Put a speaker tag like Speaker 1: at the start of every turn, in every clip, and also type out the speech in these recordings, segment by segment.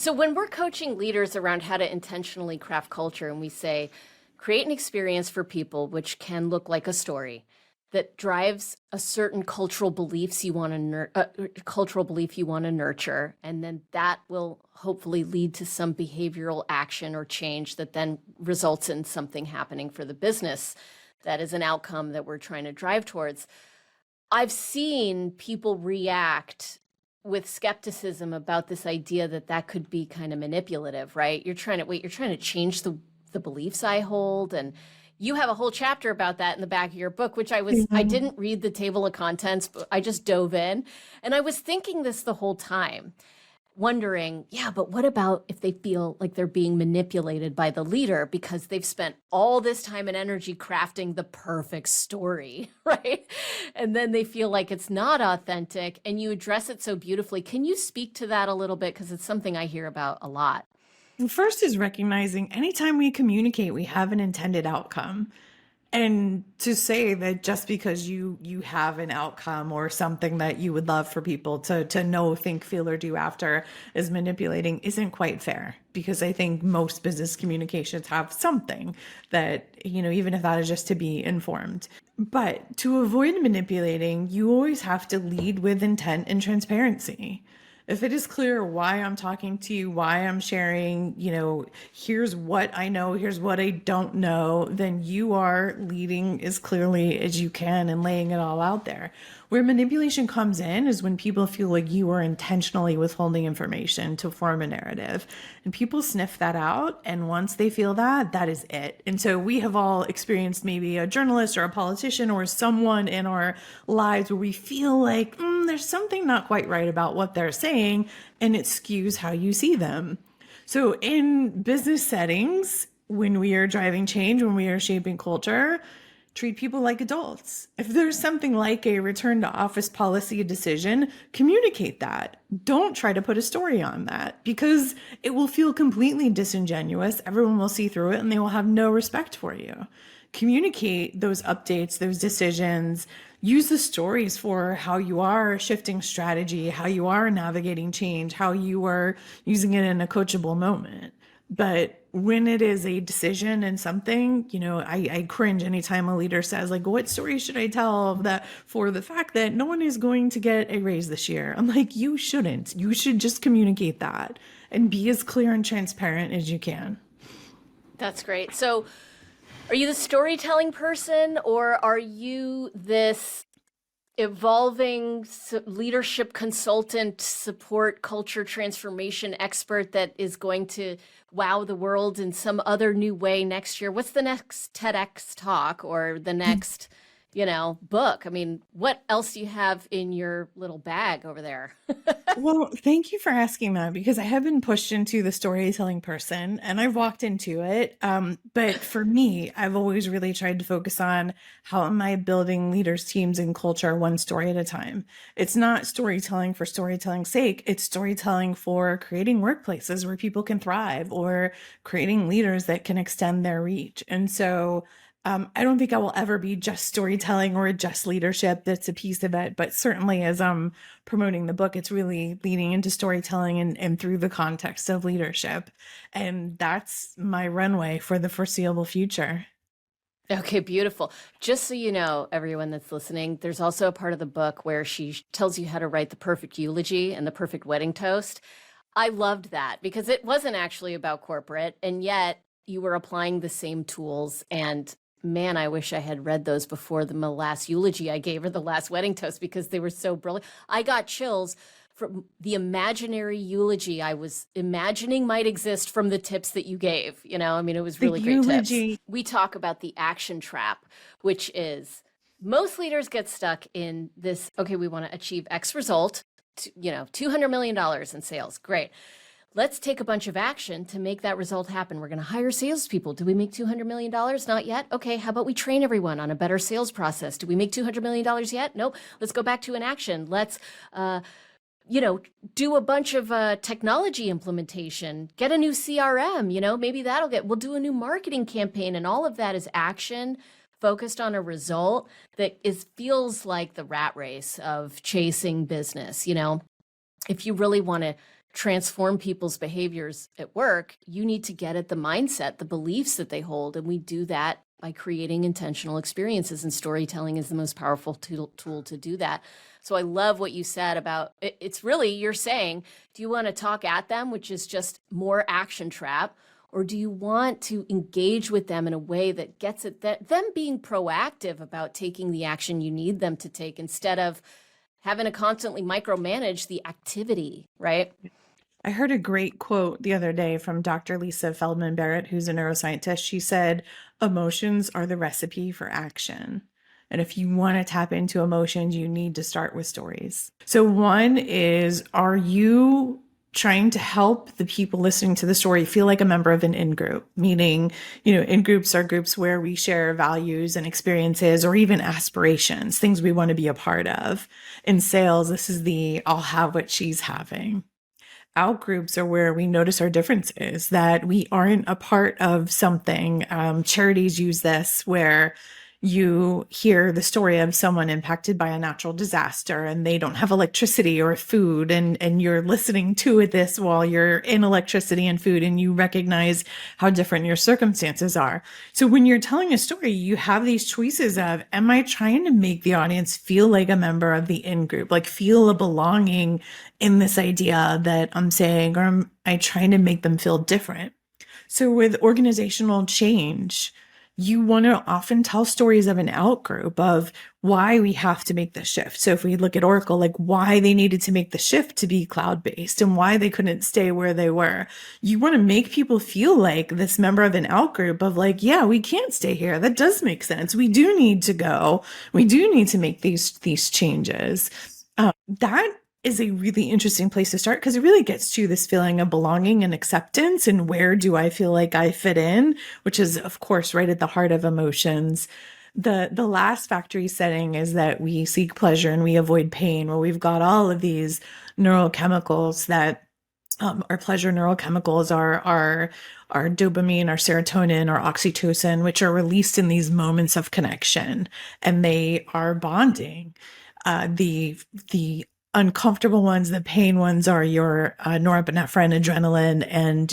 Speaker 1: So when we're coaching leaders around how to intentionally craft culture and we say, create an experience for people which can look like a story that drives a certain cultural beliefs you want to cultural belief you want to nurture, and then that will hopefully lead to some behavioral action or change that then results in something happening for the business. That is an outcome that we're trying to drive towards. I've seen people react with skepticism about this idea that that could be kind of manipulative, right? You're trying to change the beliefs I hold. And you have a whole chapter about that in the back of your book, which I
Speaker 2: Mhm.
Speaker 1: didn't read the table of contents, but I just dove in. And I was thinking this the whole time, wondering, yeah, but what about if they feel like they're being manipulated by the leader because they've spent all this time and energy crafting the perfect story, right? And then they feel like it's not authentic, and you address it so beautifully. Can you speak to that a little bit? Because it's something I hear about a lot.
Speaker 2: First is recognizing anytime we communicate, we have an intended outcome. And to say that just because you have an outcome or something that you would love for people to know, think, feel, or do after is manipulating isn't quite fair, because I think most business communications have something that, even if that is just to be informed. But to avoid manipulating, you always have to lead with intent and transparency. If it is clear why I'm talking to you, why I'm sharing, here's what I know, here's what I don't know, then you are leading as clearly as you can and laying it all out there. Where manipulation comes in is when people feel like you are intentionally withholding information to form a narrative. And people sniff that out. And once they feel that, that is it. And so we have all experienced maybe a journalist or a politician or someone in our lives where we feel like there's something not quite right about what they're saying, and it skews how you see them. So in business settings, when we are driving change, when we are shaping culture, treat people like adults. If there's something like a return to office policy decision, communicate that. Don't try to put a story on that, because it will feel completely disingenuous. Everyone will see through it and they will have no respect for you. Communicate those updates, those decisions. Use the stories for how you are shifting strategy, how you are navigating change, how you are using it in a coachable moment. But when it is a decision and something, I cringe anytime a leader says, like, what story should I tell that for the fact that no one is going to get a raise this year? I'm like, you shouldn't. You should just communicate that and be as clear and transparent as you can.
Speaker 1: That's great. So are you the storytelling person, or are you this evolving leadership consultant, support culture transformation expert that is going to wow the world in some other new way next year? What's the next TEDx talk or the next, book? I mean, what else do you have in your little bag over there?
Speaker 2: Well, thank you for asking that, because I have been pushed into the storytelling person and I've walked into it. But for me, I've always really tried to focus on how am I building leaders, teams, and culture one story at a time. It's not storytelling for storytelling's sake. It's storytelling for creating workplaces where people can thrive or creating leaders that can extend their reach. And so I don't think I will ever be just storytelling or just leadership. That's a piece of it. But certainly as I'm promoting the book, it's really leaning into storytelling and through the context of leadership. And that's my runway for the foreseeable future.
Speaker 1: Okay, beautiful. Just so you know, everyone that's listening, there's also a part of the book where she tells you how to write the perfect eulogy and the perfect wedding toast. I loved that because it wasn't actually about corporate, and yet you were applying the same tools. And man, I wish I had read those before the last eulogy I gave, or the last wedding toast, because they were so brilliant. I got chills from the imaginary eulogy I was imagining might exist from the tips that you gave. I mean, it was
Speaker 2: The
Speaker 1: really great tips.
Speaker 2: eulogy.
Speaker 1: We talk about the action trap, which is most leaders get stuck in this, okay, we want to achieve X result, $200 million in sales. Great. Let's take a bunch of action to make that result happen. We're going to hire salespeople. Do we make $200 million? Not yet. Okay, how about we train everyone on a better sales process? Do we make $200 million yet? Nope. Let's go back to an action. Let's, do a bunch of technology implementation, get a new CRM, maybe we'll do a new marketing campaign. And all of that is action focused on a result that feels like the rat race of chasing business. If you really want to transform people's behaviors at work, you need to get at the mindset, the beliefs that they hold. And we do that by creating intentional experiences, and storytelling is the most powerful tool to do that. So I love what you said about it's really, you're saying, do you want to talk at them, which is just more action trap? Or do you want to engage with them in a way that gets at them being proactive about taking the action you need them to take, instead of having to constantly micromanage the activity, right?
Speaker 2: I heard a great quote the other day from Dr. Lisa Feldman Barrett, who's a neuroscientist. She said, emotions are the recipe for action. And if you want to tap into emotions, you need to start with stories. So one is, are you trying to help the people listening to the story feel like a member of an in-group? Meaning, in-groups are groups where we share values and experiences, or even aspirations, things we want to be a part of. In sales, this is the I'll have what she's having. Out groups are where we notice our differences, that we aren't a part of something. Charities use this, where you hear the story of someone impacted by a natural disaster and they don't have electricity or food, and you're listening to this while you're in electricity and food, and you recognize how different your circumstances are. So when you're telling a story, you have these choices of, am I trying to make the audience feel like a member of the in-group, like feel a belonging in this idea that I'm saying, or am I trying to make them feel different? So with organizational change, you want to often tell stories of an outgroup, of why we have to make the shift. So if we look at Oracle, like why they needed to make the shift to be cloud-based and why they couldn't stay where they were. You want to make people feel like this member of an outgroup, of like, yeah, we can't stay here. That does make sense. We do need to go. We do need to make these changes. That is a really interesting place to start, because it really gets to this feeling of belonging and acceptance, and where do I feel like I fit in, which is, of course, right at the heart of emotions. The last factory setting is that we seek pleasure and we avoid pain, where we've got all of these neurochemicals that our pleasure neurochemicals are our dopamine, our serotonin, our oxytocin, which are released in these moments of connection, and they are bonding. The uncomfortable ones, the pain ones, are your norepinephrine, adrenaline, and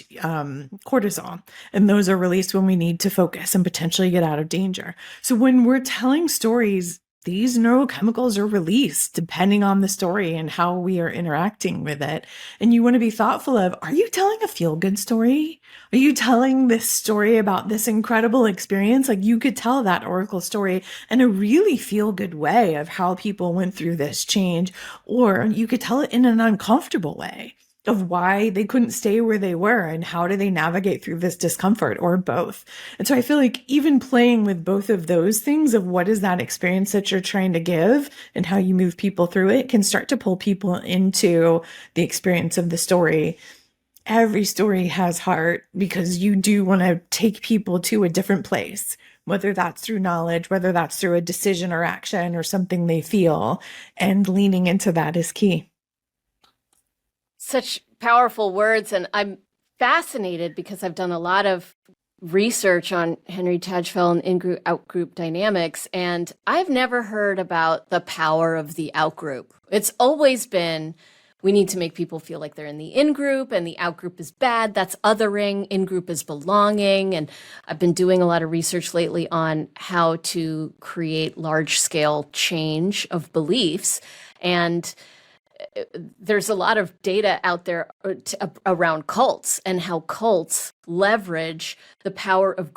Speaker 2: cortisol. And those are released when we need to focus and potentially get out of danger. So when we're telling stories, these neurochemicals are released depending on the story and how we are interacting with it. And you want to be thoughtful of, are you telling a feel-good story? Are you telling this story about this incredible experience? Like, you could tell that Oracle story in a really feel-good way of how people went through this change, or you could tell it in an uncomfortable way of why they couldn't stay where they were and how do they navigate through this discomfort, or both. And so I feel like even playing with both of those things, of what is that experience that you're trying to give and how you move people through it, can start to pull people into the experience of the story. Every story has heart, because you do want to take people to a different place, whether that's through knowledge, whether that's through a decision or action or something they feel, and leaning into that is key.
Speaker 1: Such powerful words. And I'm fascinated because I've done a lot of research on Henry Tajfel and in-group, out-group dynamics, and I've never heard about the power of the out-group. It's always been, we need to make people feel like they're in the in-group, and the out-group is bad. That's othering. In-group is belonging. And I've been doing a lot of research lately on how to create large-scale change of beliefs. And there's a lot of data out there around cults, and how cults leverage the power of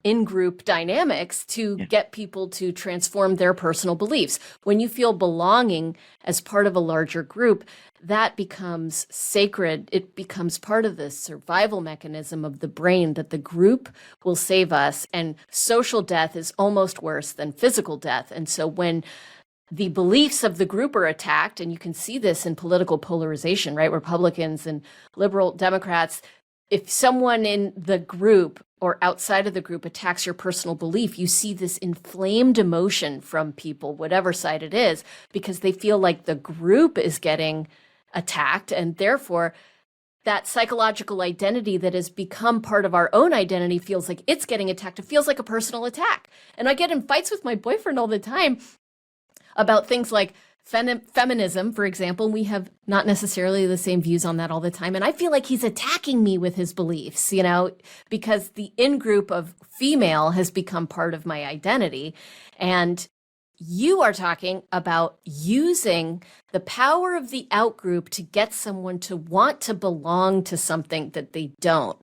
Speaker 1: in-group dynamics to get people to transform their personal beliefs. When you feel belonging as part of a larger group, that becomes sacred. It becomes part of the survival mechanism of the brain, that the group will save us. And social death is almost worse than physical death. And so when the beliefs of the group are attacked, and you can see this in political polarization, right? Republicans and liberal Democrats, if someone in the group or outside of the group attacks your personal belief, you see this inflamed emotion from people, whatever side it is, because they feel like the group is getting attacked. And therefore, that psychological identity that has become part of our own identity feels like it's getting attacked. It feels like a personal attack. And I get in fights with my boyfriend all the time about things like feminism, for example, we have not necessarily the same views on that all the time. And I feel like he's attacking me with his beliefs, because the in-group of female has become part of my identity. And you are talking about using the power of the out-group to get someone to want to belong to something that they don't.